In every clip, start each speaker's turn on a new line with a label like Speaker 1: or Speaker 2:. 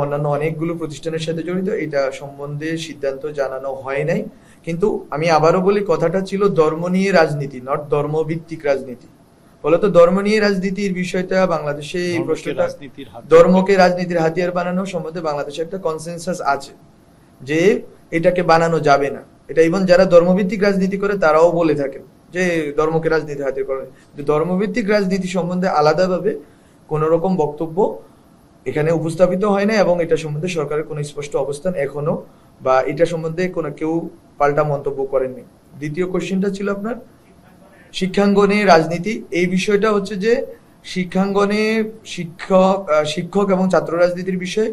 Speaker 1: অন্যান্য অনেকগুলো প্রতিষ্ঠানের সাথে জড়িত, এটা সম্বন্ধে সিদ্ধান্ত জানানো হয় নাই। কিন্তু আমি আবারও বলি, কথাটা ছিল ধর্ম নিয়ে রাজনীতি, নট ধর্মভিত্তিক রাজনীতি। ফলত ধর্ম নিয়ে রাজনীতির বিষয়টা বাংলাদেশে, এই প্রশ্নটা ধর্মকে রাজনীতির হাতিয়ার বানানো সম্বন্ধে বাংলাদেশে একটা কনসেনসাস আছে যে এটাকে বানানো যাবে না। এটা ইভেন যারা ধর্মভিত্তিক রাজনীতি করে তারাও বলে থাকেন যে ধর্মকে রাজনীতি হাতিয়ার করে। ধর্মভিত্তিক রাজনীতি সম্বন্ধে আলাদাভাবে কোন রকম বক্তব্য এখানে উপস্থাপিত হয় না, এবং এটা সম্বন্ধে সরকারের কোনো স্পষ্ট অবস্থান এখনো, বা এটা সম্বন্ধে কোনো কেউ পাল্টা মন্তব্য করেননি। দ্বিতীয় কোশ্চেনটা ছিল আপনার শিক্ষাঙ্গনে রাজনীতি। এই বিষয়টা হচ্ছে যে শিক্ষাঙ্গনে শিক্ষক এবং ছাত্র রাজনীতির বিষয়ে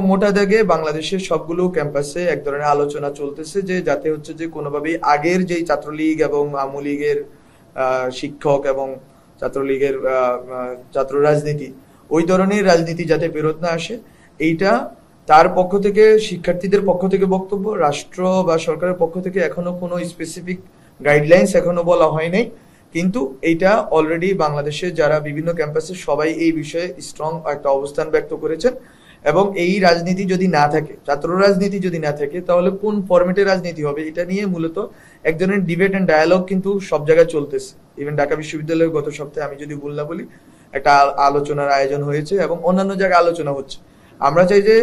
Speaker 1: মোটা দাগে বাংলাদেশের সবগুলো ক্যাম্পাসে এক ধরনের আলোচনা চলতেছে, যে যাতে হচ্ছে যে কোনোভাবেই আগের যেই ছাত্রলীগ এবং আওয়ামী লীগের শিক্ষক এবং ছাত্রলীগের ছাত্র রাজনীতি, ওই ধরনের রাজনীতি যাতে ফেরত না আসে, এইটা তার পক্ষ থেকে, শিক্ষার্থীদের পক্ষ থেকে বক্তব্য। রাষ্ট্র বা সরকারের পক্ষ থেকে এখনো কোনো স্পেসিফিক গাইডলাইন্স এখনো বলা হয় নাই, কিন্তু এইটা অলরেডি বাংলাদেশে যারা বিভিন্ন ক্যাম্পাসে সবাই এই বিষয়ে স্ট্রং একটা অবস্থান ব্যক্ত করেছেন। এবং এই রাজনীতি যদি না থাকে, ছাত্র রাজনীতি যদি না থাকে, তাহলে কোন ফরম্যাটে রাজনীতি হবে এটা নিয়ে মূলত এক ধরনের ডিবেট এন্ড ডায়ালগ কিন্তু সব জায়গায় চলতেছে। ইভেন ঢাকা বিশ্ববিদ্যালয়ের গত সপ্তাহে, আমি যদি ভুল না বলি, একটা আলোচনার আয়োজন হয়েছে এবং অন্যান্য জায়গায় আলোচনা হচ্ছে। আমরা চাই যে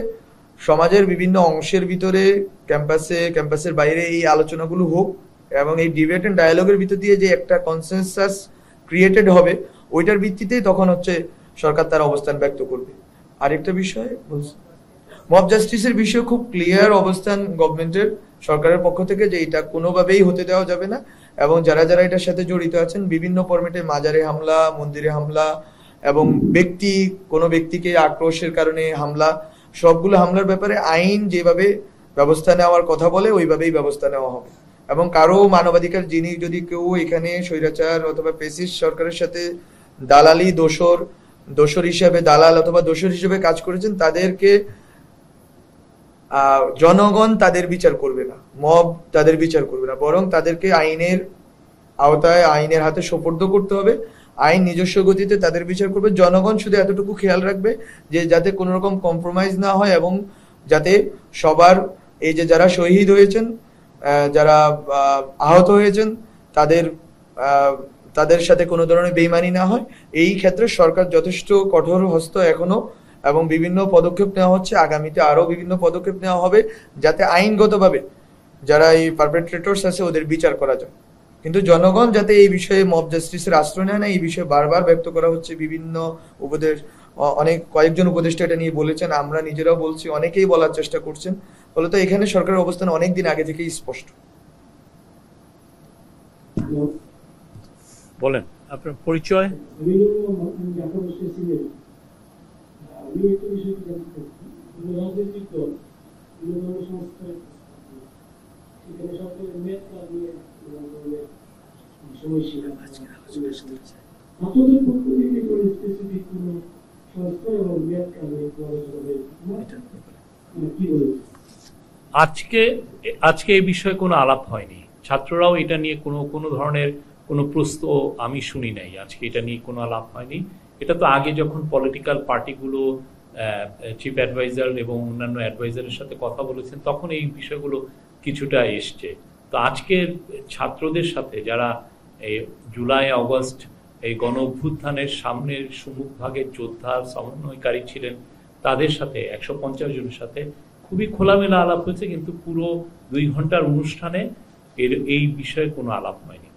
Speaker 1: সমাজের বিভিন্ন অংশের ভিতরে, ক্যাম্পাসের বাইরে এই আলোচনাগুলো হোক, এবং এই ডিবেট এন্ড ডায়ালগের ভিতর দিয়ে যে একটা কনসেনসাস ক্রিয়েটেড হবে, ওইটার ভিত্তিতেই তখন হচ্ছে সরকার তার অবস্থান ব্যক্ত করবে। আরেকটা বিষয় বলছি, মব জাস্টিসের বিষয়ে খুব ক্লিয়ার অবস্থান গভর্নমেন্টের, সরকারের পক্ষ থেকে, যে এটা কোনোভাবেই হতে দেওয়া যাবে না। এবং যারা যারা এটার সাথে জড়িত আছেন, বিভিন্ন ফরম্যাটে মাজারে হামলা, মন্দিরে হামলা, এবং কোনো ব্যক্তিকে আক্রোশের কারণে হামলা, সবগুলো হামলার ব্যাপারে আইন যেভাবে ব্যবস্থা নেওয়ার কথা বলে ওইভাবেই ব্যবস্থা নেওয়া হবে। এবং কারো মানবাধিকার, যিনি যদি কেউ এখানে স্বৈরাচার অথবা ফ্যাসিস্ট সরকারের সাথে দালালি, দোসর হিসেবে দালাল অথবা দোসর হিসেবে কাজ করেছেন, তাদেরকে জনগণ তাদের বিচার করবে না, মব তাদের বিচার করবে না, বরং তাদেরকে আইনের আওতায়, আইনের হাতে সোপর্দ করতে হবে। আইন নিজস্ব গতিতে তাদের বিচার করবে। জনগণ শুধু এতটুকু খেয়াল রাখবে যে যাতে কোনো রকম কম্প্রোমাইজ না হয়, এবং যাতে সবার, এই যে যারা শহীদ হয়েছেন, যারা আহত হয়েছেন, তাদের সাথে কোনো ধরনের বেইমানি না হয়। এই ক্ষেত্রে সরকার যথেষ্ট কঠোর হস্ত এখনো, এবং বিভিন্ন পদক্ষেপ নেওয়া হচ্ছে, আগামীতে আরো বিভিন্ন পদক্ষেপ নেওয়া হবে, যাতে আইনগতভাবে যারা এই পারপেট্রেটরস আছে ওদের বিচার করা যায়। কিন্তু জনগণ যাতে এই বিষয়ে মব জাস্টিসের আশ্রয় নেয় না, এই বিষয়ে বারবার ব্যক্ত করা হচ্ছে। বিভিন্ন কয়েকজন উপদেষ্টা এটা নিয়ে বলেছেন, আমরা নিজেরাও বলছি, অনেকেই বলার চেষ্টা করছেন। ফলত এখানে সরকারের অবস্থান অনেকদিন আগে থেকেই স্পষ্ট।
Speaker 2: বলেন আপনার পরিচয়। আজকে এই বিষয়ে কোনো আলাপ হয়নি। ছাত্ররাও এটা নিয়ে কোনো ধরনের কোনো প্রশ্ন আমি শুনি নাই। আজকে এটা নিয়ে কোনো আলাপ হয়নি। এটা তো আগে যখন পলিটিক্যাল পার্টিগুলো চিফ অ্যাডভাইজার এবং অন্যান্য অ্যাডভাইজারের সাথে কথা বলেছেন, তখন এই বিষয়গুলো কিছুটা এসছে। তো আজকে ছাত্রদের সাথে, যারা এই জুলাই আগস্ট এই গণ অভ্যুত্থানের সামনের সম্মুখভাগের যোদ্ধা সমন্বয়কারী ছিলেন, তাদের সাথে 150 জনের সাথে খুবই খোলামেলা আলাপ হয়েছে, কিন্তু পুরো 2 ঘন্টার অনুষ্ঠানে এই বিষয়ে কোনো আলাপ হয়নি।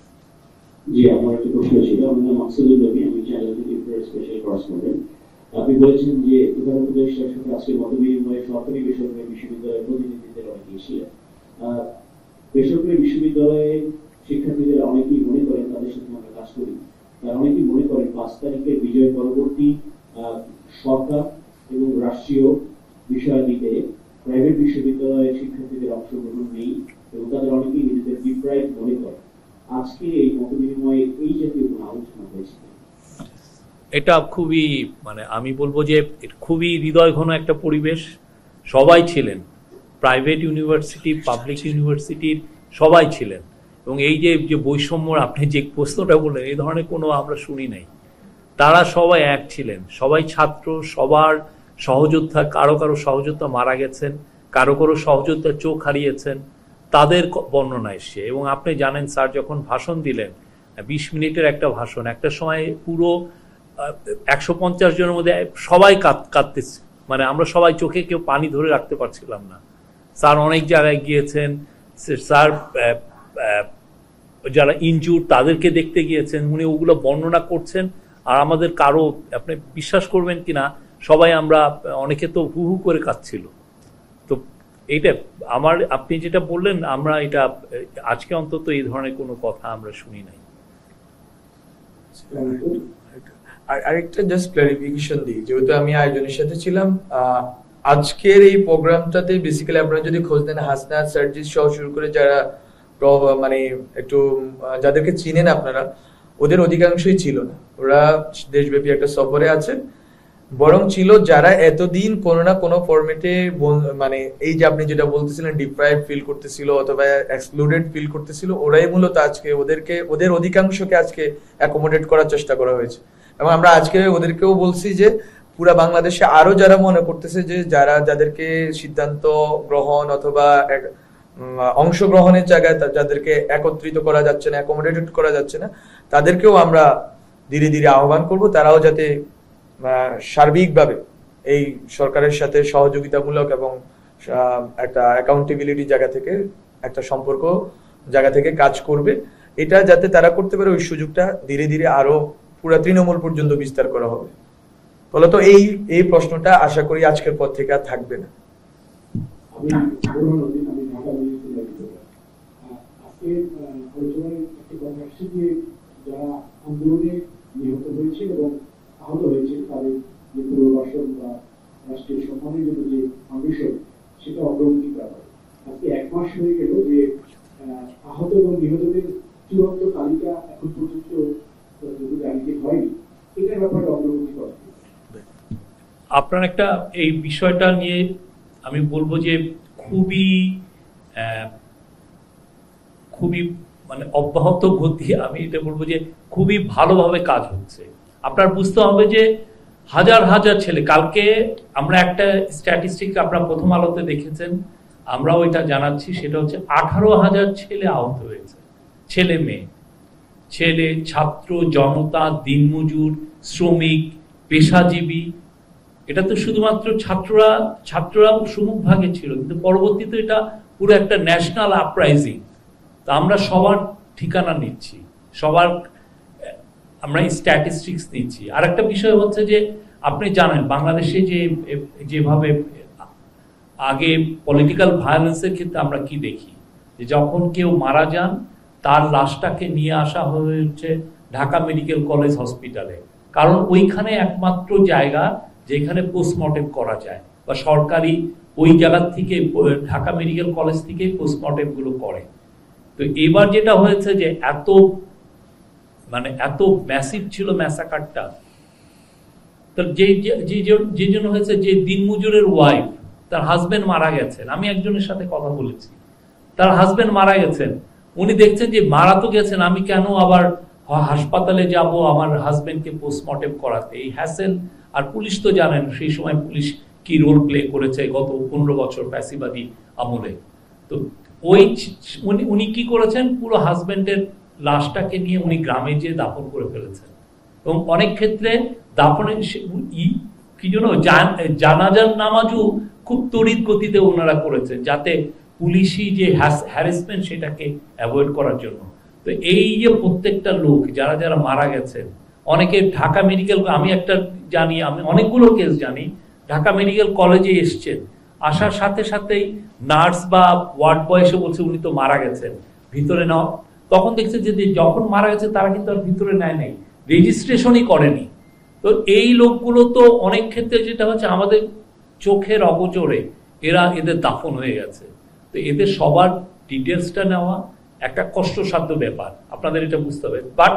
Speaker 3: জি, আমার একটা প্রশ্ন ছিল। আমার নাম মাকসুদুল নবী, আমি চ্যানেল থেকে স্পেশাল করেসপন্ডেন্ট। আপনি বলেছেন যে প্রধান উপদেষ্টার সাথে আজকে মতবিনিময়ে সরকারি বেসরকারি বিশ্ববিদ্যালয়ের প্রতিনিধিদের অনেকেই ছিলেন। বেসরকারি বিশ্ববিদ্যালয়ে শিক্ষার্থীদের অনেকেই মনে করেন, তাদের সাথে আমরা কাজ করি, তারা অনেকেই মনে করেন 5 তারিখের বিজয় পরবর্তী সরকার এবং রাষ্ট্রীয় বিষয়াদিতে প্রাইভেট বিশ্ববিদ্যালয়ের শিক্ষার্থীদের অংশগ্রহণ নেই, এবং তাদের অনেকেই নিজেদের ডিপ্রাইভ মনে করে। আজকে এই মতবিনিময়ে এই জাতীয় কোনো আলোচনা হয়েছে?
Speaker 2: এটা খুবই, আমি বলবো যে খুবই হৃদয় ঘন একটা পরিবেশ। সবাই ছিলেন, প্রাইভেট ইউনিভার্সিটি, পাবলিক ইউনিভার্সিটির সবাই ছিলেন। এবং এই যে বৈষম্য, আপনি যে প্রশ্নটা বললেন, এই ধরনের কোনো আমরা শুনি নাই। তারা সবাই এক ছিলেন, সবাই ছাত্র, সবার সহযোদ্ধা, কারো কারো সহযোদ্ধা মারা গেছেন, কারো কারো সহযোদ্ধা চোখ হারিয়েছেন, তাদের বর্ণনা এসছে। এবং আপনি জানেন স্যার যখন ভাষণ দিলেন, 20 মিনিটের একটা ভাষণ, একটা সময় পুরো 150 জনের মধ্যে সবাই কাঁদতেছে, মানে আমরা সবাই চোখে কেউ পানি ধরে রাখতে পারছিলাম না। স্যার অনেক জায়গায় গিয়েছেন, স্যার যারা ইনজুর তাদেরকে দেখতে গিয়েছেন, উনি ওগুলো বর্ণনা করছেন। আর আমাদের কারো, আপনি বিশ্বাস করবেন কিনা, সবাই আমরা, অনেকে তো হু হু করে কাঁদছিল। তো এইটা আপনি যেটা বললেন, আমরা এটা আজকে অন্তত এই ধরনের কোনো কথা আমরা শুনি নাই।
Speaker 1: আরেকটা জাস্ট ক্লারিফিকেশন দিই, যেহেতু আমি আয়োজনের সাথে ছিলাম, আজকের এই প্রোগ্রামটাতে বেসিক্যালি আপনারা যদি খোঁজ দেন, হাসনাত, সার্জিস সহ শুরু করে যারা মানে একটু যাদেরকে চিনেন আপনারা, ওদের অধিকাংশই ছিল না। ওরা দেশব্যাপী একটা সফরে আছে, বরং ছিল যারা এতদিন কোনো না কোনো ফরম্যাটে, মানে এই যে আপনি যেটা বলতেছিলেন ডিপ্রাইভ ফিল করতেছিল অথবা এক্সক্লুডেড ফিল করতেছিল, ওরাই মূলত আজকে ওদের অধিকাংশকে আজকে অ্যাকোমোডেট করার চেষ্টা করা হয়েছে। এবং আমরা আজকে ওদেরকেও বলছি যে পুরা বাংলাদেশে আরো যারা মনে করতেছে যে যাদেরকে সিদ্ধান্ত গ্রহণ অথবা অংশগ্রহণের জায়গায় যাদেরকে একত্রিত করা যাচ্ছে না, অ্যাকোমোডেটেড করা যাচ্ছে না, তাদেরকেও আমরা ধীরে ধীরে আহ্বান করব তারাও যাতে সার্বিকভাবে এই সরকারের সাথে সহযোগিতামূলক এবং একটা অ্যাকাউন্টেবিলিটি জায়গা থেকে, একটা সম্পর্ক জায়গা থেকে কাজ করবে। এটা যাতে তারা করতে পারে, ওই সুযোগটা ধীরে ধীরে আরো পুরা তৃণমূল পর্যন্ত বিস্তার করা হবে। ফলত এই প্রশ্নটা আশা করি আজকের পর থেকে আর থাকবে না।
Speaker 4: যারা আন্দোলনে নিহত হয়েছে এবং আহত হয়েছে তাদের যে পুনর্বাসন বা রাষ্ট্রীয় সম্মানের জন্য যে ফাউন্ডেশন, সেটা অগ্রগতি করা হয়। আজকে 1 মাস হয়ে গেল যে আহত এবং নিহতদের চূড়ান্ত তালিকা এখন পর্যন্ত জানিতে হয়নি। এটার ব্যাপারে অগ্রগতি করা।
Speaker 2: আপনার একটা এই বিষয়টা নিয়ে আমি বলবো যে খুবই মানে অব্যাহত গতি, আমি এটা বলবো যে খুবই ভালোভাবে কাজ হচ্ছে। আপনার বুঝতে হবে যে হাজার হাজার ছেলে, কালকে আমরা একটা স্ট্যাটিস্টিক আপনারা প্রথম আলোতে দেখেছেন, আমরাও এটা জানাচ্ছি, সেটা হচ্ছে 18,000 ছেলে আহত হয়েছে, ছেলে মেয়ে, ছেলে, ছাত্র, জনতা, দিনমজুর, শ্রমিক, পেশাজীবী। এটা তো শুধুমাত্র ছাত্ররাও সুমুখ ভাগে ছিল, কিন্তু পরবর্তীতে এটা পুরো একটা ন্যাশনাল আপরাইজিং। তা আমরা সবার ঠিকানা নিচ্ছি, সবার আমরা স্ট্যাটিস্টিক্স নিচ্ছি। আর একটা বিষয় হচ্ছে যে আপনি জানেন বাংলাদেশে যেভাবে আগে পলিটিক্যাল ভায়োলেন্সের ক্ষেত্রে আমরা কি দেখি, যে যখন কেউ মারা যান তার লাশটাকে নিয়ে আসা হয়েছে ঢাকা মেডিকেল কলেজ হসপিটালে, কারণ ওইখানে একমাত্র জায়গা যেখানে পোস্টমর্টেম করা যায়, বা সরকারি ওই জায়গা থেকে, ঢাকা মেডিকেল কলেজ থেকে পোস্টমর্টেম গুলো করে। তো এবার যেটা হয়েছে যে এত ম্যাসিভ ছিল ম্যাসাকারটা, তো যে জন্য হয়েছে যে দিনমজুরের ওয়াইফ, তার হাজবেন্ড মারা গেছেন। আমি একজনের সাথে কথা বলেছি, তার হাজবেন্ড মারা গেছেন, উনি দেখছেন যে মারা তো গেছেন, আমি কেন আবার হাসপাতালে যাব আমার হাজবেন্ডকে পোস্টমর্টেম করাতে, এই হ্যাসেল। আর পুলিশ তো জানেন সেই সময় পুলিশ কি রোল প্লে করেছে গত 15 বছর ফ্যাসিবাদী আমলে। তো উনি কি করেছেন, পুরো হাজবেন্ডের লাশটাকে নিয়ে উনি গ্রামে যেয়ে দাফন করে ফেলেছেন। এবং অনেক ক্ষেত্রে দাফনের কি জন্য জানাজার নামাজও খুব তড়িৎ গতিতে ওনারা করেছেন, যাতে পুলিশি যে হ্যারাসমেন্ট সেটাকে অ্যাভয়েড করার জন্য। তো এই যে প্রত্যেকটা লোক যারা মারা গেছেন, অনেকে ঢাকা মেডিকেল, আমি একটা জানি, আমি অনেকগুলো কেস জানি, ঢাকা মেডিকেল কলেজে এসছেন, আসার সাথে সাথেই নার্স বা ওয়ার্ড বয় এসে বলছে উনি তো মারা গেছেন, ভিতরে নাও। তখন দেখছে যে যখন মারা গেছে তারা কিন্তু আর ভিতরে নেয় নাই, রেজিস্ট্রেশনই করেনি। তো এই লোকগুলো তো অনেক ক্ষেত্রে যেটা হচ্ছে আমাদের চোখের অগোচরে এদের দাফন হয়ে গেছে। তো এদের সবার ডিটেলসটা নেওয়া একটা কষ্টসাধ্য ব্যাপার, আপনাদের এটা বুঝতে হবে। বাট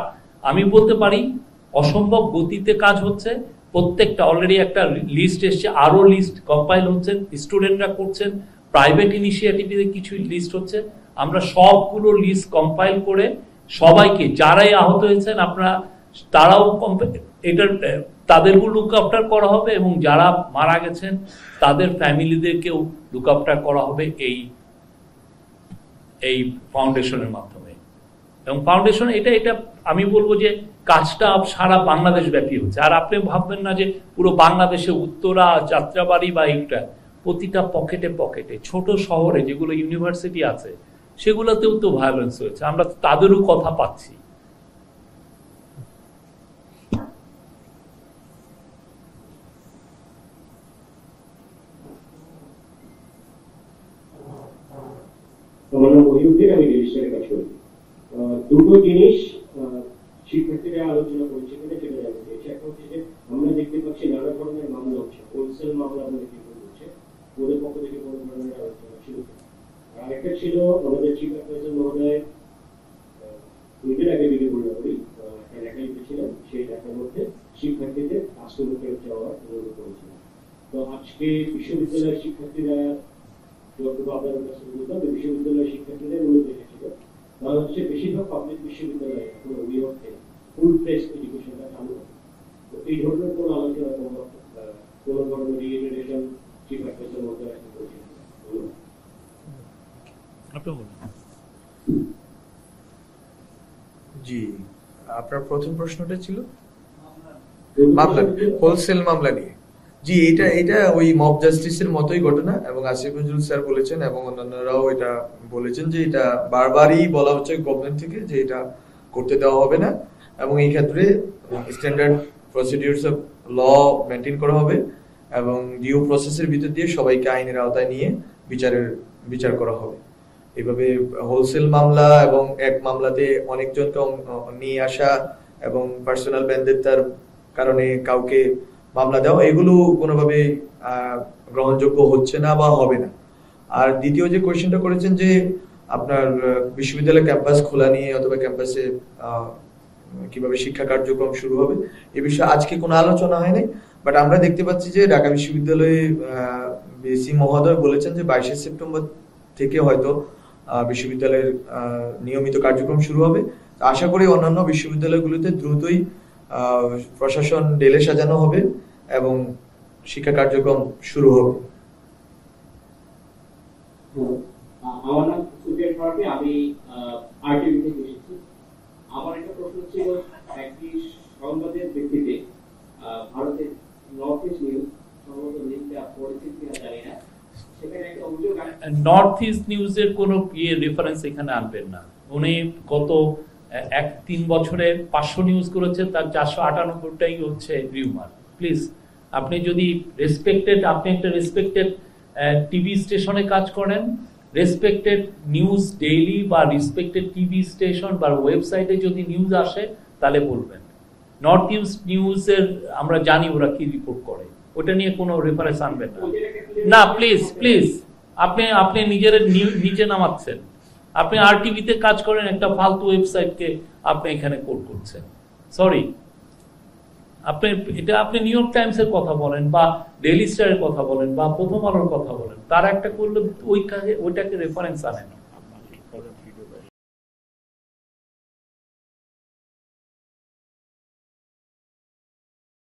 Speaker 2: আমি বলতে পারি অসম্ভব গতিতে কাজ হচ্ছে। প্রত্যেকটা অলরেডি একটা লিস্ট এসছে, আরো লিস্ট কম্পাইল হচ্ছে, স্টুডেন্টরা করছেন, প্রাইভেট ইনিশিয়েটিভে কিছু লিস্ট হচ্ছে। আমরা সবগুলো লিস্ট কম্পাইল করে সবাইকে, যারাই আহত হয়েছেন আপনারা, তারাও এটার তাদেরকেও লুক আফটার করা হবে এবং যারা মারা গেছেন তাদের ফ্যামিলিদেরকেও লুক আফটার করা হবে এই ফাউন্ডেশনের মাধ্যমে। এবং ফাউন্ডেশন এটা আমি বলবো যে কাজটা সারা বাংলাদেশ ব্যাপী হচ্ছে। আর আপনি ভাববেন না যে পুরো বাংলাদেশে উত্তরা, যাত্রাবাড়ি বা এইটা, প্রতিটা পকেটে পকেটে ছোট শহরে যেগুলো ইউনিভার্সিটি আছে সেগুলোতেও তো ভায়োলেন্স হয়েছে, আমরা তাদেরও কথা পাচ্ছি।
Speaker 3: আমার নাম মহিউদ্দিন, আমি রেজিস্ট্রারে কাজ করি। দুটো জিনিস শিক্ষার্থীরা আলোচনা করছে কিনা সেটা জানতে চাইছি। একটা হচ্ছে যে আমরা দেখতে পাচ্ছি নানা ধরনের মামলা হচ্ছে, হোলসেল মামলা আমাদের কিন্তু হচ্ছে, ওদের পক্ষ থেকে কোনো ধরনের আলোচনা ছিল। আর একটা ছিল আমাদের চিফ অ্যাডভাইজার মহোদয় দুদিন আগে যদি বলতে পারি একটা লেখা লিখেছিলেন, সেই লেখার মধ্যে শিক্ষার্থীদের আশ্রমে ফেরত যাওয়ার অনুরোধ করেছিলেন। তো আজকে বিশ্ববিদ্যালয়ের শিক্ষার্থীরা আপনাদের কাছে বলতাম যে বিশ্ববিদ্যালয়ের শিক্ষার্থীদের অনুরোধ রেখেছিল, তারা হচ্ছে বেশিরভাগ পাবলিক বিশ্ববিদ্যালয়ে এখন ওই অর্থে ফুল ফ্লেজ এডুকেশনটা চালু হবে। তো এই ধরনের কোনো আলোচনা কোনো ধরনের রিইটারেশন চিফ অ্যাডভাইজার মধ্যে রাখতে বলছেন?
Speaker 1: জি, আপনার প্রথম প্রশ্নটা ছিল মামলা, হোলসেল মামলা নিয়ে। জি, এটা ওই মব জাস্টিসের মতোই ঘটনা, এবং আসিফ নজরুল স্যার বলেছেন এবং অন্যান্যরাও এটা বলেছেন যে এটা বারবারই বলা হচ্ছে গভর্নমেন্ট থেকে যে এটা করতে দেওয়া হবে না, এবং এই ক্ষেত্রে standard procedures of law maintain করা হবে এবং ডিউ প্রসেসের ভিতর দিয়ে সবাইকে আইনের আওতায় নিয়ে বিচার করা হবে। এইভাবে হোলসেল মামলা এবং এক মামলাতে অনেকজনকে নিয়ে আসা এবং পার্সোনাল ভেন্ডেত্তার কারণে কাউকে মামলা দেওয়া, এগুলো কোনোভাবে গ্রহণযোগ্য হচ্ছে না বা হবে না। আর দ্বিতীয় যে কোয়েশ্চেনটা করেছেন যে আপনার বিশ্ববিদ্যালয় ক্যাম্পাস খোলা নিয়ে অথবা ক্যাম্পাসে কিভাবে শিক্ষা কার্যক্রম শুরু হবে, এ বিষয়ে আজকে কোনো আলোচনা হয়নি। বাট আমরা দেখতে পাচ্ছি যে ঢাকা বিশ্ববিদ্যালয়ে ভিসি মহোদয় বলেছেন যে 22শে সেপ্টেম্বর থেকে হয়তো বিশ্ববিদ্যালয়ের নিয়মিত কার্যক্রম শুরু হবে। আশা করি অন্যান্য বিশ্ববিদ্যালয়গুলোতে দ্রুতই প্রশাসন ঢেলে সাজানো হবে এবং শিক্ষা কার্যক্রম শুরু হবে।
Speaker 3: আমার নাম সুফিয়ান ফারাবী, আমি আরটিভি থেকে এসেছি। আমার একটা প্রশ্ন ছিল, একটি সংবাদের ভিত্তিতে ভারতের নর্থ ইস্ট নিউজ সম্ভবত লিঙ্কটা পড়েছেন কিনা জানি না, সেখানে একটা অভিযোগ
Speaker 2: নর্থ ইস্ট নিউজের কোনো রেফারেন্স এখানে আনবেন না। উনি গত 1-3 বছরে 500 নিউজ করেছে, তার 498টাই হচ্ছে রিউমার। প্লিজ, আপনি যদি আপনি একটা রেসপেক্টেড টিভি স্টেশনে কাজ করেন, রেসপেক্টেড নিউজ ডেইলি বা রেসপেক্টেড টিভি স্টেশন বা ওয়েবসাইটে যদি নিউজ আসে তাহলে বলবেন। নর্থ ইস্ট নিউজের আমরা জানি ওরা কি রিপোর্ট করে, ওটা নিয়ে কোনো রেফারেন্স আনবেন না। না, প্লিজ আপনি নিজে নামাচ্ছেন। আপনি আরটিভিতে কাজ করেন, একটা ফালতু ওয়েবসাইটকে আপনি এখানে কোট করছেন। সরি, আপনি নিউ ইয়র্ক টাইমসের কথা বলেন বা ডেইলি স্টারের কথা বলেন বা প্রথম আলোর কথা বলেন, তারা একটা করলে ওইটাকে রেফারেন্স আনেন।